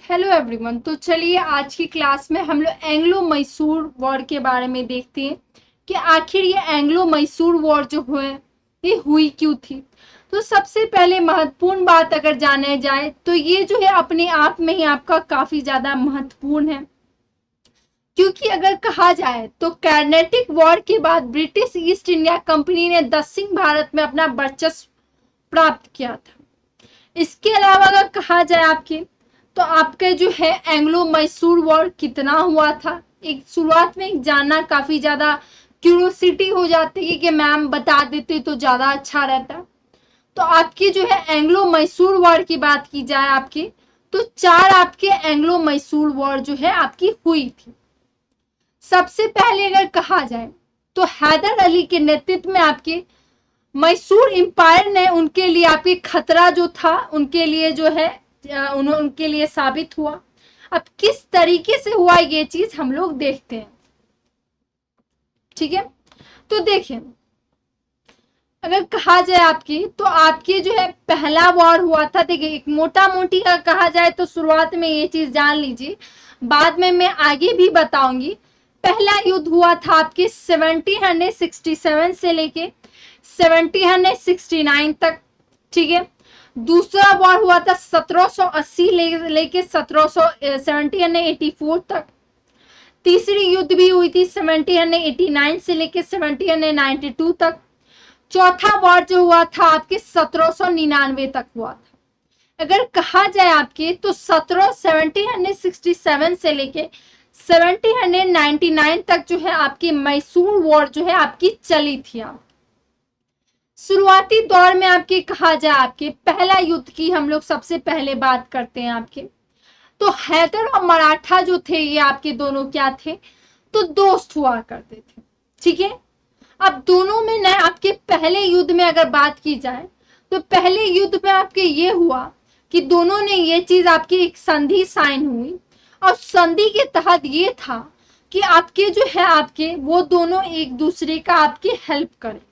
Hello everyone. तो चलिए आज की क्लास में हम लोग एंग्लो मैसूर वॉर के बारे में देखते हैं कि आखिर ये एंग्लो मैसूर वॉर जो हुए ये हुई क्यों थी। तो सबसे पहले महत्वपूर्ण बात अगर जाने जाए तो ये जो है अपने आप में ही आपका काफी ज्यादा महत्वपूर्ण है, क्योंकि अगर कहा जाए तो कार्नेटिक वॉर के बाद ब्रिटिश ईस्ट इंडिया कंपनी ने दक्षिण भारत में अपना वर्चस्व प्राप्त किया था। इसके अलावा अगर कहा जाए आपके तो आपके जो है एंग्लो मैसूर वॉर कितना हुआ था, एक शुरुआत में एक जानना काफी ज्यादा क्यूरियोसिटी हो जाती है कि मैम बता देते तो ज्यादा अच्छा रहता। तो आपकी जो है एंग्लो मैसूर वॉर की बात की जाए आपकी तो 4 आपके एंग्लो मैसूर वॉर जो है आपकी हुई थी। सबसे पहले अगर कहा जाए तो हैदर अली के नेतृत्व में आपके मैसूर एम्पायर ने उनके लिए आपके खतरा जो था उनके लिए जो है उनके लिए साबित हुआ। अब किस तरीके से हुआ ये चीज हम लोग देखते हैं, ठीक है। तो देखिए अगर कहा जाए आपकी तो आपकी जो है पहला वॉर हुआ था। देखिए एक मोटा मोटी अगर कहा जाए तो शुरुआत में ये चीज जान लीजिए, बाद में मैं आगे भी बताऊंगी। पहला युद्ध हुआ था आपके 1767 से लेके 1769 तक, ठीक है। दूसरा वॉर हुआ था 1780 लेके 1784 तक। तीसरी युद्ध भी हुई थी 1789 से लेके 1792 तक। चौथा वॉर जो हुआ था आपके 1799 तक हुआ था। अगर कहा जाए आपके तो 1767 से लेके 1799 तक जो है आपकी मैसूर वॉर जो है आपकी चली थी। आप शुरुआती दौर में आपके कहा जाए आपके पहला युद्ध की हम लोग सबसे पहले बात करते हैं आपके तो हैदर और मराठा जो थे ये आपके दोनों क्या थे तो दोस्त हुआ करते थे, ठीक है। अब दोनों में न आपके पहले युद्ध में अगर बात की जाए तो पहले युद्ध में आपके ये हुआ कि दोनों ने ये चीज आपकी एक संधि साइन हुई और संधि के तहत ये था कि आपके जो है आपके वो दोनों एक दूसरे का आपकी हेल्प करेंगे।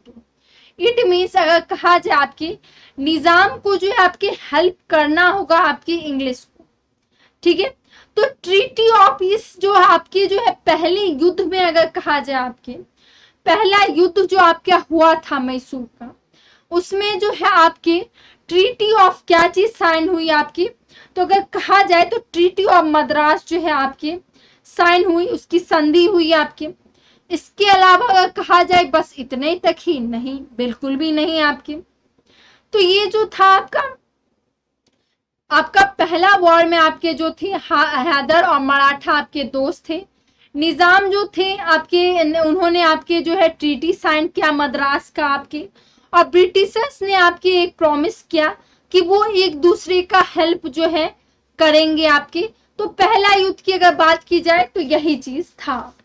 इट मीन्स अगर कहा जाए आपके निजाम को जो है आपके हेल्प करना होगा आपकी इंग्लिश को, ठीक है। तो ट्रीटी ऑफ पीस जो आपकी जो है पहले युद्ध में अगर कहा जाए आपके पहला युद्ध जो आपका हुआ था मैसूर का उसमें जो है आपके ट्रीटी ऑफ क्या चीज साइन हुई आपकी तो अगर कहा जाए तो ट्रीटी ऑफ मद्रास जो है आपकी साइन हुई, उसकी संधि हुई आपकी। इसके अलावा अगर कहा जाए बस इतने तक ही नहीं, बिल्कुल भी नहीं आपके। तो ये जो था आपका पहला वॉर में आपके जो थे हैदर और मराठा आपके दोस्त थे। निजाम जो थे आपके उन्होंने आपके जो है ट्रीटी साइन किया मद्रास का आपके, और ब्रिटिशर्स ने आपके एक प्रॉमिस किया कि वो एक दूसरे का हेल्प जो है करेंगे आपके। तो पहला युद्ध की अगर बात की जाए तो यही चीज था आपका।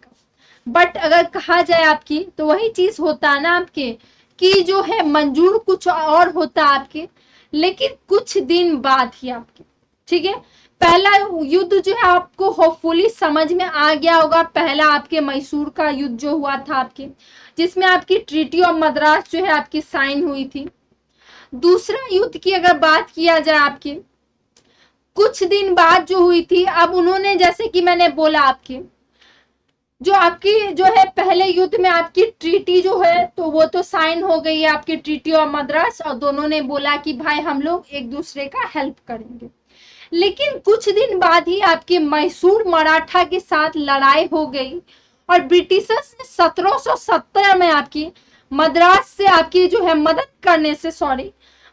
बट अगर कहा जाए आपकी तो वही चीज होता ना आपके कि जो है मंजूर कुछ और होता आपके, लेकिन कुछ दिन बाद ही आपके, ठीक है। पहला युद्ध जो है आपको होपफुली समझ में आ गया होगा। पहला आपके मैसूर का युद्ध जो हुआ था आपके जिसमें आपकी ट्रीटी ऑफ मद्रास जो है आपकी साइन हुई थी। दूसरा युद्ध की अगर बात किया जाए आपके कुछ दिन बाद जो हुई थी, अब उन्होंने जैसे कि मैंने बोला आपके जो आपकी जो है पहले युद्ध में आपकी ट्रीटी जो है तो वो तो साइन हो गई है आपकी ट्रीटी ऑफ मद्रास, और दोनों ने बोला कि भाई हम लोग एक दूसरे का हेल्प करेंगे। लेकिन कुछ दिन बाद ही आपके मैसूर मराठा के साथ लड़ाई हो गई और ब्रिटिशर्स ने 1770 में आपकी मद्रास से आपकी जो है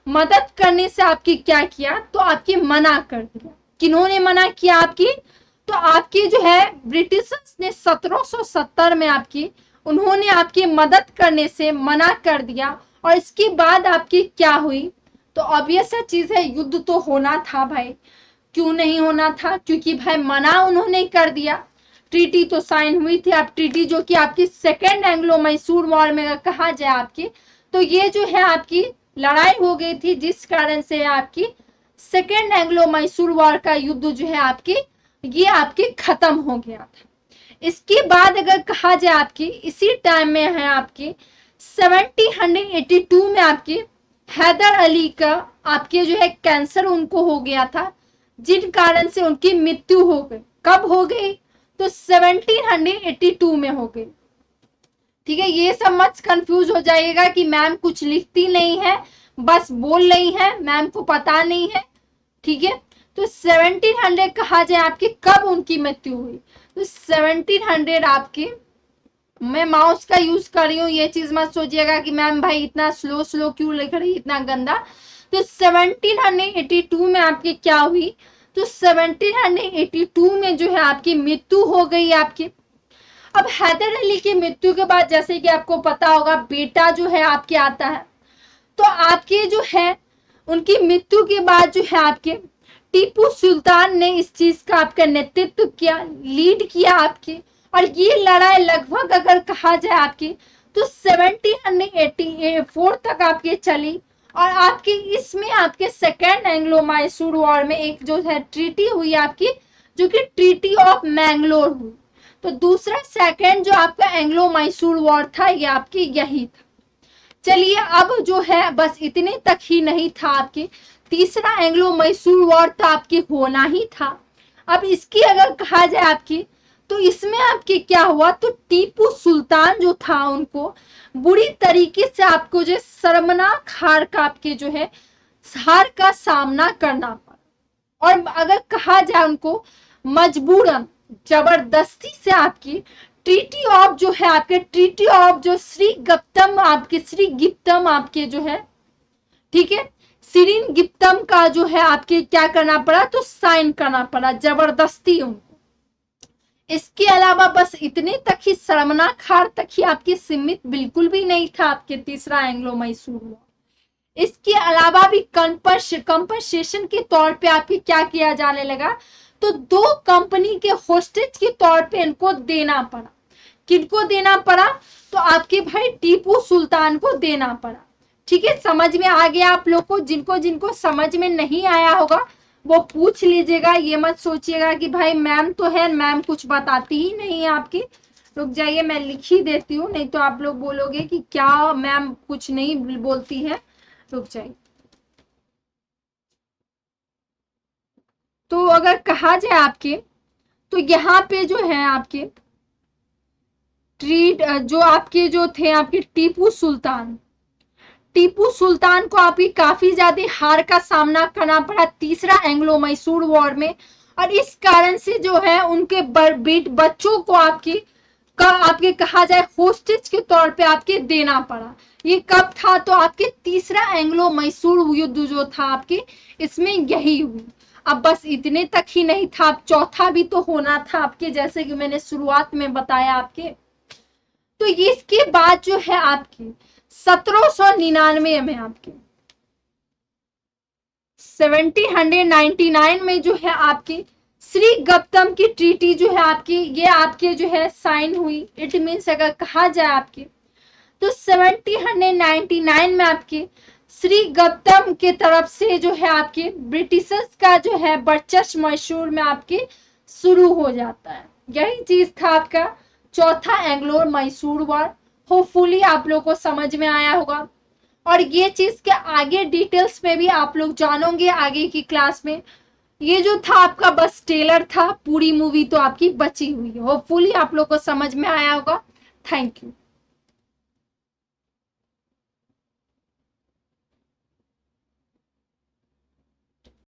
मदद करने से आपकी क्या किया तो आपकी मना कर दिया। किन्होंने मना किया आपकी तो आपकी जो है ब्रिटिशर्स ने 1770 में आपकी उन्होंने आपकी मदद करने से मना कर दिया। और इसके बाद आपकी क्या हुई तो ऑब्वियस चीज है युद्ध तो होना था भाई, क्यों नहीं होना था, क्योंकि भाई मना उन्होंने कर दिया। ट्रीटी तो साइन हुई थी। अब ट्रीटी जो कि आपकी सेकेंड एंग्लो मैसूर वॉर में अगर कहा जाए आपकी तो ये जो है आपकी लड़ाई हो गई थी जिस कारण से आपकी सेकेंड एंग्लो मैसूर वॉर का युद्ध जो है आपकी ये आपके खत्म हो गया था। इसके बाद अगर कहा जाए आपकी इसी टाइम में है आपकी 1782 में आपकी हैदर अली का आपके जो है कैंसर उनको हो गया था जिन कारण से उनकी मृत्यु हो गई। कब हो गई? तो 1782 में हो गई। ठीक है, ये सब मत कंफ्यूज हो जाइएगा कि मैम कुछ लिखती नहीं है, बस बोल रही है, मैम को पता नहीं है। ठीक है, तो 1700 कहा जाए आपकी कब उनकी मृत्यु हुई? तो 1700 आपकी, मैं माउस का यूज कर रही हूँ, ये चीज मत सोचिएगा कि मैम भाई इतना स्लो स्लो क्यों लिख रही, इतना गंदा। तो 1782 में आपकी क्या हुई? तो 1782 में जो है आपकी मृत्यु हो गई आपकी। अब हैदर अली की मृत्यु के बाद जैसे कि आपको पता होगा बेटा जो है आपके आता है, तो आपके जो है उनकी मृत्यु के बाद जो है आपके टीपू सुल्तान ने इस चीज का आपका नेतृत्व किया, लीड किया आपके। और ये लड़ाई लगभग अगर कहा जाए आपकी तो 1784 तक आपके चली। और आपके इसमें आपके सेकेंड एंग्लो मैसूर वॉर में एक जो है ट्रीटी हुई आपकी, जो कि ट्रीटी ऑफ मैंगलोर हुई। तो दूसरा सेकेंड जो आपका एंग्लो मैसूर वॉर था ये आपकी यही था। चलिए अब जो है बस इतने तक ही नहीं था आपके, तीसरा एंग्लो मैसूर वॉर तो आपकी होना ही था। अब इसकी अगर कहा जाए आपकी तो इसमें आपके क्या हुआ? तो टीपू सुल्तान जो था उनको बुरी तरीके से आपको जो शर्मनाक हार का आपके जो है हार का सामना करना पड़ा। और अगर कहा जाए उनको मजबूरन जबरदस्ती से आपकी ट्रीटी ऑफ जो है आपके ट्रीटी ऑफ जो श्रीगप्तम आपके जो है, ठीक है, श्रीगप्तम का जो है आपके क्या करना पड़ा? तो साइन करना पड़ा जबरदस्ती उनको। इसके अलावा बस इतने तक ही शर्मनाक हार तक ही आपकी सीमित बिल्कुल भी नहीं था आपके तीसरा एंग्लो मैसूर वॉर। इसके अलावा भी कंपनसेशन के तौर पे आपके क्या किया जाने लगा? तो 2 कंपनी के होस्टेज के तौर पे इनको देना पड़ा। किनको देना पड़ा? तो आपके भाई टीपू सुल्तान को देना पड़ा। ठीक है, समझ में आ गया आप लोग को? जिनको जिनको समझ में नहीं आया होगा वो पूछ लीजिएगा, ये मत सोचिएगा कि भाई मैम तो है, मैम कुछ बताती ही नहीं है आपकी। रुक जाइए, मैं लिख ही देती हूँ, नहीं तो आप लोग बोलोगे कि क्या मैम कुछ नहीं बोलती है। रुक जाइए। तो अगर कहा जाए आपके तो यहाँ पे जो है आपके जो आपके जो थे आपके टीपू सुल्तान को आपकी काफी ज्यादा हार का सामना करना पड़ा तीसरा एंग्लो मैसूर वॉर में। और इस कारण से जो है उनके बच्चों को आपके कहा जाए होस्टेज के तौर पे आपके देना पड़ा। ये कब था? तो आपके तीसरा एंग्लो मैसूर युद्ध जो था आपके इसमें यही हुई। अब बस इतने तक ही नहीं था, अब चौथा भी तो होना था आपके, जैसे कि मैंने शुरुआत में बताया आपके। तो इसके बाद जो है आपकी 1799 में आपके 1799 में जो है आपकी श्रीगप्तम की ट्रीटी जो है आपकी ये आपके जो है साइन हुई। इट मीन्स अगर कहा जाए आपके तो 1799 में आपके श्रीगप्तम के तरफ से जो है आपके ब्रिटिशर्स का जो है वर्चस्व मैसूर में आपके शुरू हो जाता है। यही चीज था आपका चौथा एंग्लो मैसूर वॉर। होपफुली आप लोगों को समझ में आया होगा और ये चीज के आगे डिटेल्स में भी आप लोग जानोगे आगे की क्लास में। ये जो था आपका बस ट्रेलर था, पूरी मूवी तो आपकी बची हुई है। होपफुली आप लोग को समझ में आया होगा। Thank you.